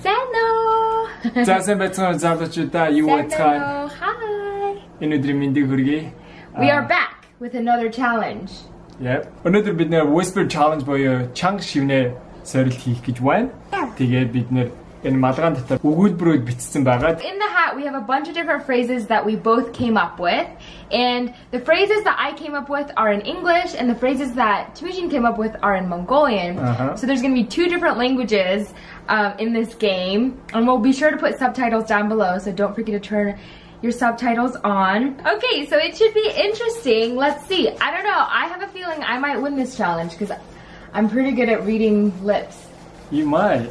Sano! За сайн байцгаана залуучуудаа юу байцгаана? Hi! Энэ өдрийн мэндийг хүргэе. We are back with another challenge. Yep. Өнөөдөр бид нэр whisper challenge буюу чанга шивнээ сорилт хийх гэж байна. Тэгээд бид нэр энэ малгаан дотор өгүүлбэрүүд бичсэн байгаа. In the hat, we have a bunch of different phrases that we both came up with. And the phrases that I came up with are in English, and the phrases that Temujin came up with are in Mongolian. So there's going to be two different languages in this game. And we'll be sure to put subtitles down below, so don't forget to turn your subtitles on. Okay, so it should be interesting. Let's see. I don't know. I have a feeling I might win this challenge because I'm pretty good at reading lips. You might.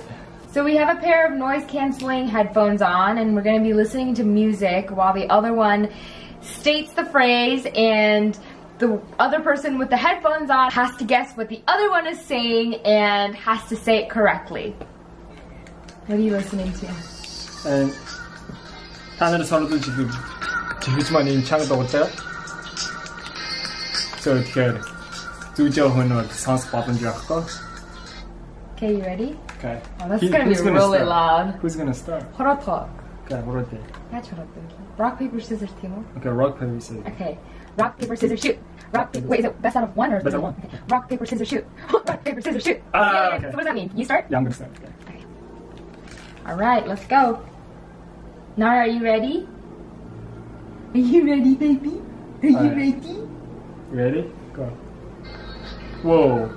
So we have a pair of noise-canceling headphones on, and we're going to be listening to music while the other one states the phrase, and the other person with the headphones on has to guess what the other one is saying and has to say it correctly. What are you listening to? 하늘을 서로도 지금 지휘지만 이 창을 떠올때요. So 어떻게 해야 돼? 두저훈을 상스 받은 줄 알고. Okay, you ready? Okay. Oh, that's gonna be really loud. Who's gonna start? Horotok. Okay, 호로테. Rock, paper, scissors, Timo. Okay, rock, paper, scissors. Okay. Rock, paper, scissors, shoot. Rock, paper, wait, is it best out of one or best out of one? Okay. Rock, paper, scissors, shoot. Rock, paper, scissors, shoot. Okay. So what does that mean? You start? Yeah, I'm gonna start. Okay. Alright, let's go. Nara, are you ready? Are you ready, baby? Are you ready? Ready? Go. Whoa.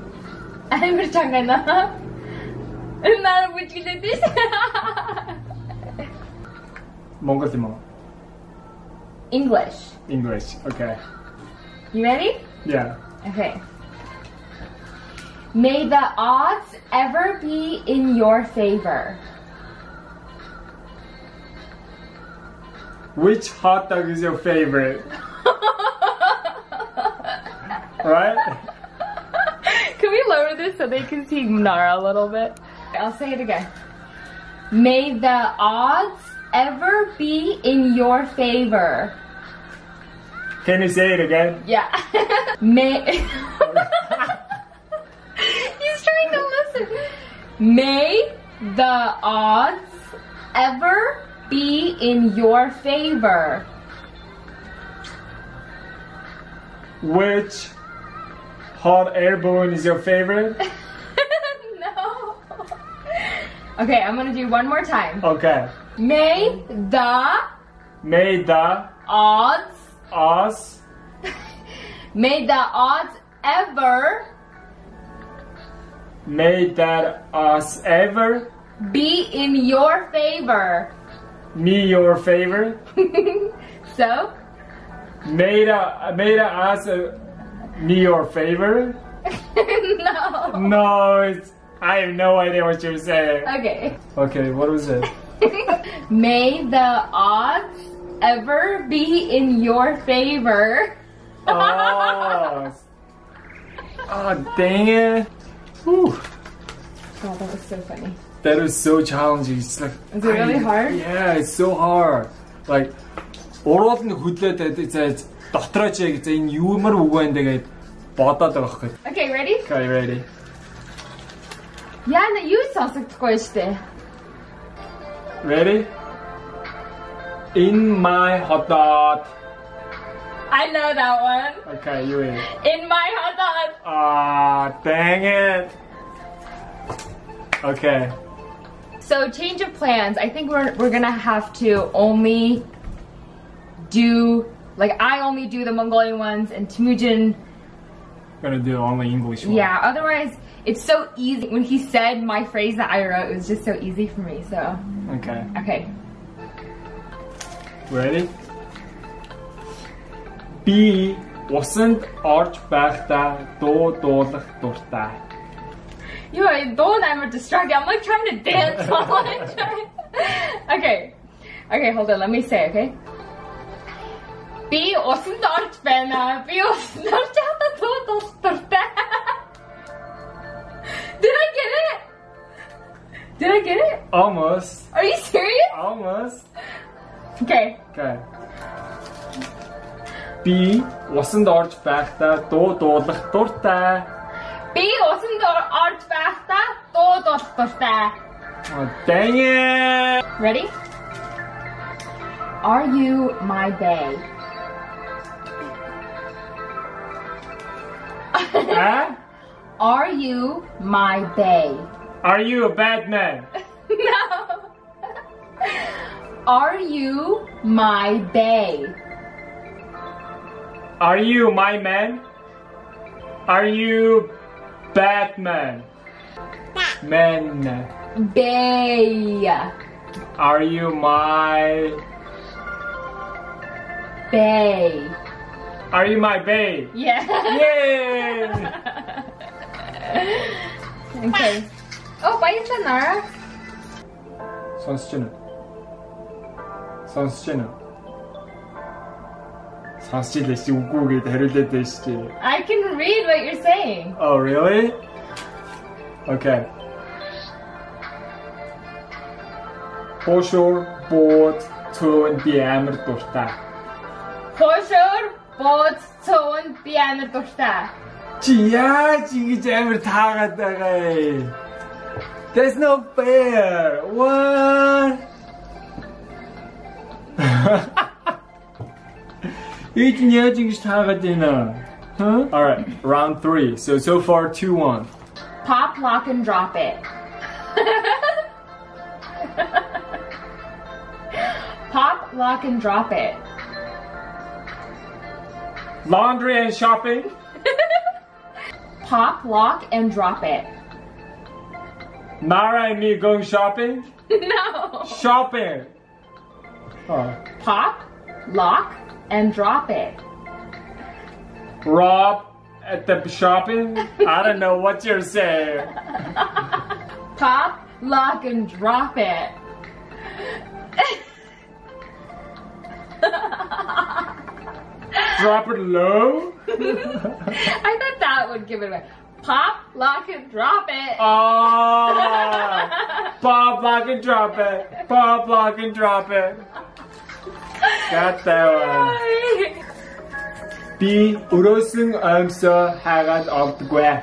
I'm gonna try na. Nara, would you do this? Mongol Timo. English. English. Okay. You ready? Yeah. Okay. May the odds ever be in your favor. Which hot dog is your favorite? Right? Can we lower this so they can see Nara a little bit? I'll say it again. May the odds ever be in your favor. Can you say it again? Yeah. May. He's trying to listen. May the odds ever be in your favor. Which hot air balloon is your favorite? No. Okay, I'm gonna do one more time. Okay. May the odds may the odds ever be in your favor. Me your favorite? So? Made us me your favorite? No. No, I have no idea what you're saying. Okay. Okay, what was it? May the odds ever be in your favor. Oh, dang it. Whew. Oh, that was so funny. That was so challenging. It's like, is it really hard? Yeah, it's so hard. Like, урууд нь хөдлөөд дотроо ч яг энэ юмар үгүй энэ тэгээд бодоод байгаа байхгүй. Okay, ready? Okay, ready. Яна юу сонсогдохгүй штэ. Ready? In my hot dog. I know that one. Okay, you in. In my hot dog. Ah, dang it. Okay. So change of plans. I think we're gonna have to only do, like, I only do the Mongolian ones and Temujin Gonna do only English one. Yeah, otherwise it's so easy. When he said my phrase that I wrote, it was just so easy for me, so. Okay. Okay. Ready? Би усанд орж байхдаа дуу дуулах дуртай. You are don't ever distract. I'm like trying to dance while I'm trying. Okay. Okay, hold on. Let me say, okay? Би усанд орж байна. Би усанд орж байхдаа дуу дуулах дуртай. Did I get it? Did I get it? Almost. Are you serious? Almost. Okay. Okay. Би усанд орж байхдаа дуу дуулах дуртай. Би усанд орж байхдаа дуу дуулах дуртай. Oh, dang it! Ready? Are you my bae? Huh? Are you my bae? Are you a bad man? No. Are you my bae? Are you my man? Are you Batman? Man. Bae. Are you my Bae. Are you my bae? Yeah. Yay! Okay. Oh, bye na, Nara. 선수진은 선수진이 우국이 대를 때시지. I can read what you're saying. Oh, really? Okay. Hoşur båt tön biamr dуртаа. Hoşur bot son piano durta. Чи яаж ингэж амир таагаад байгаа ээ? That's not fair. What? Each яаж ингэж таагаад байна? Huh? All right, round 3. So far 2-1. Pop, lock, and drop it. Pop, lock, and drop it. Laundry and shopping. Pop, lock, and drop it. Nara and me going shopping. No. Shopping. Oh. Pop, lock, and drop it. Rob at the shopping. I don't know what you're saying. Pop, lock, and drop it. Drop it low. I thought that would give it away. Pop, lock, and drop it. Oh, pop, lock, and drop it. Pop, lock, and drop it. Got that one. B. Өрөөсөн өмсө хагаад овдгүй.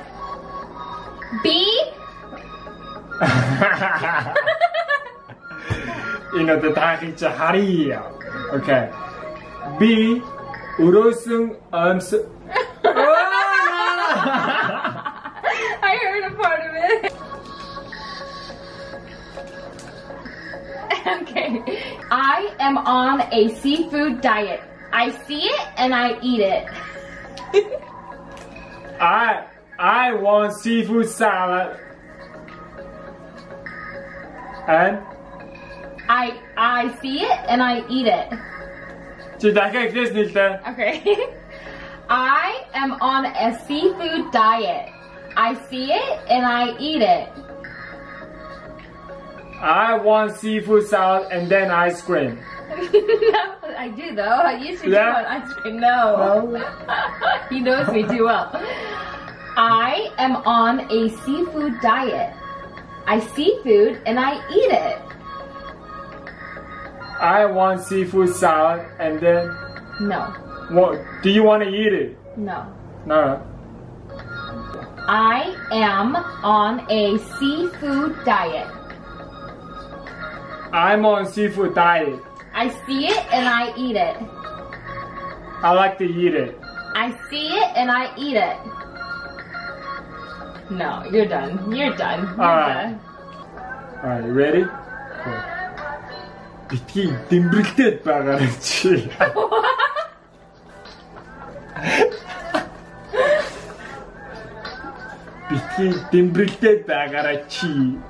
B. The таахыг чи харъя. Okay. B. Өрөөсөн өмсө. I heard a part of it. Okay. I am on a seafood diet. I see it and I eat it. I want seafood salad. And I see it and I eat it. чи дахиад хэлээс нэлээ. Okay. I am on a seafood diet. I see it and I eat it. I want seafood salad and then ice cream. No, I do though. I usually do want ice cream. No. He knows me too well. I am on a seafood diet. I see food and I eat it. I want seafood salad and then No. what? Do you want to eat it? No. No. I am on a seafood diet. I'm on seafood diet. I see it and I eat it. I like to eat it. I see it and I eat it. No, you're done. You're done. You're Alright. Alright, you ready? Битгий дэмбэрэлтэд байгаа чи. Битгий дэмбэрэлтэд байгаа чи.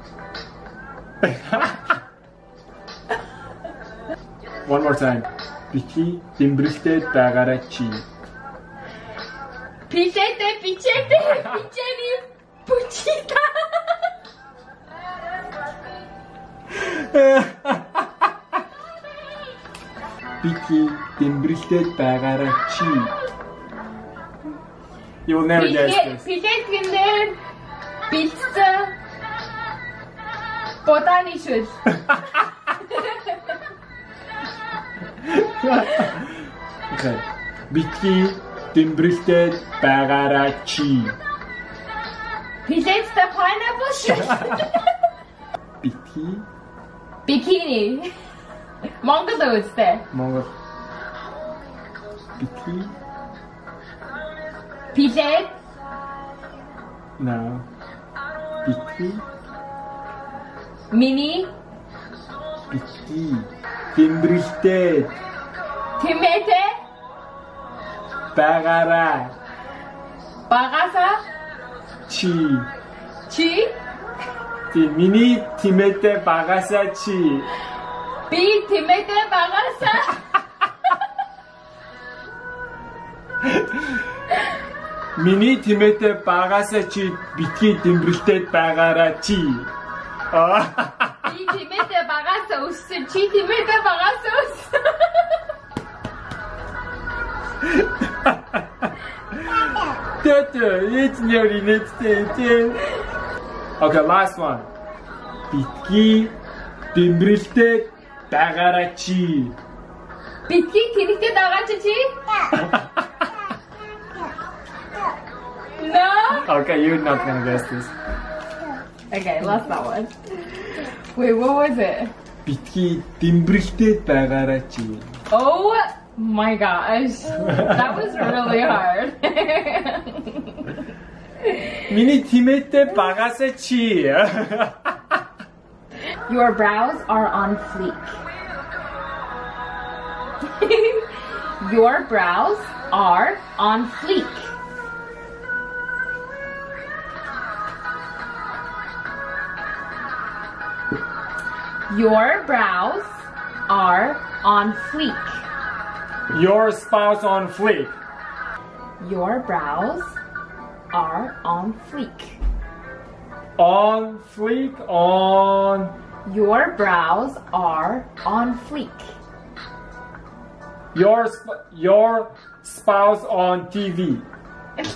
One more time. Битгий дэмбэрэлтэд байгаа чи. Pichete, puchita. Битгий дэмбэрэлтэд байгаа чи. You will never guess this. Pichete, pizza, botany shoes. Okay. Битгий дэмбэрэлтэд байгаа чи. Pichete the pineapple shoes. Битгий Bikini. Mongo'da üstte. Mongol. Biti. Pijet. No. Biti. Mini. Biti. Timbrэлтэй. Timete. Байгаарай. Bagasa. Чи. Chi. Миний тимээтэй багасаа чи. Би Timete bagasa. Миний тимээтэй багасаа чи битгий дэмбэрэлтэй байгаараа чи. Bi Timete bagasa üstü. Chi Timete bagasa üstü. Tete, it's nearly next day. Okay, last one. Битгий дэмбэрэлтэй байгаараа чи. Bitki Timete bagasa chi. No. Okay, you're not gonna guess this. Okay, lost that one. Wait, what was it? Битгий дэмбэрэлтэй байгаараа чи. Oh my gosh. That was really hard. Миний тимээтэй багасаа чи. Your brows are on fleek. Your brows are on fleek. Your brows are on fleek. Your spouse on fleek. Your brows are on fleek. On fleek, on. Your brows are on fleek. Your spouse on TV.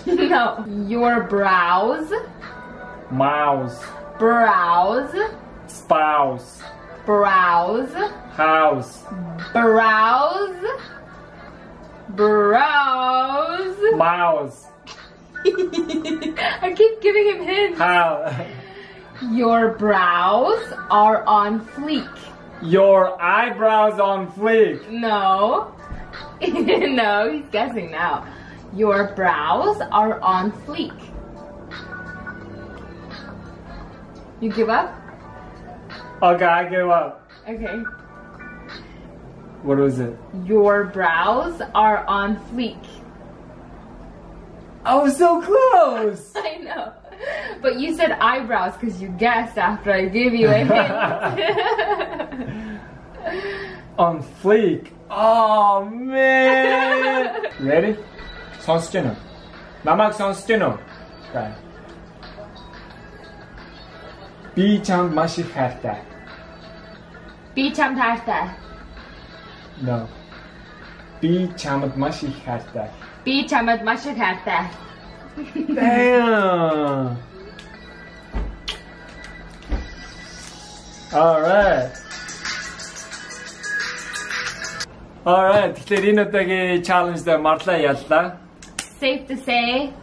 No. Your brows, Mouse. brows, Spouse. brows, House. brows, brows. Mouse. I keep giving him hints. How? Your brows are on fleek. Your eyebrows on fleek. No. No, he's guessing now. Your brows are on fleek. You give up? Okay, I give up. Okay. What was it? Your brows are on fleek. I was so close. I know. But you said eyebrows because you guessed after I gave you a hint. On fleek. Oh man. Ready? 선수제노. 남학 선수제노. Okay. Би чамд маш их хайртай. Би чамд хайртай. No. Би чамд маш их хайртай. Би чамд маш их хайртай. Damn. Alright. Alright. Тэгэхээр энэ удаагийн challenge дээр марлаа яллаа. Safe to say,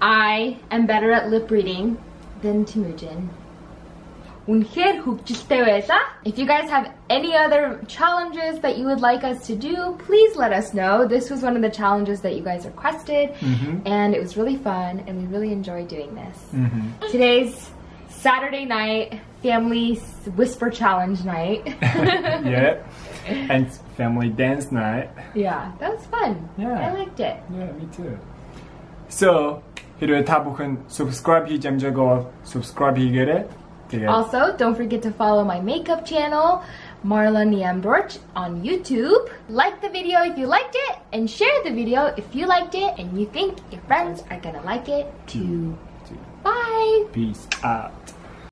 I am better at lip reading than Temujin. Үнэхээр хөгжилтэй байлаа. If you guys have any other challenges that you would like us to do, please let us know. This was one of the challenges that you guys requested, and it was really fun, and we really enjoyed doing this. Today's Saturday night, family whisper challenge night. Yeah. And family dance night. Yeah, that was fun. Yeah. I liked it. Yeah, me too. So, хэрвээ та бүхэн subscribe хийж амжаагаа subscribe хийгээрэй. Also, don't forget to follow my makeup channel, Marla Niamdorch, on YouTube. Like the video if you liked it, and share the video if you liked it and you think your friends are gonna like it too. Bye! Peace out.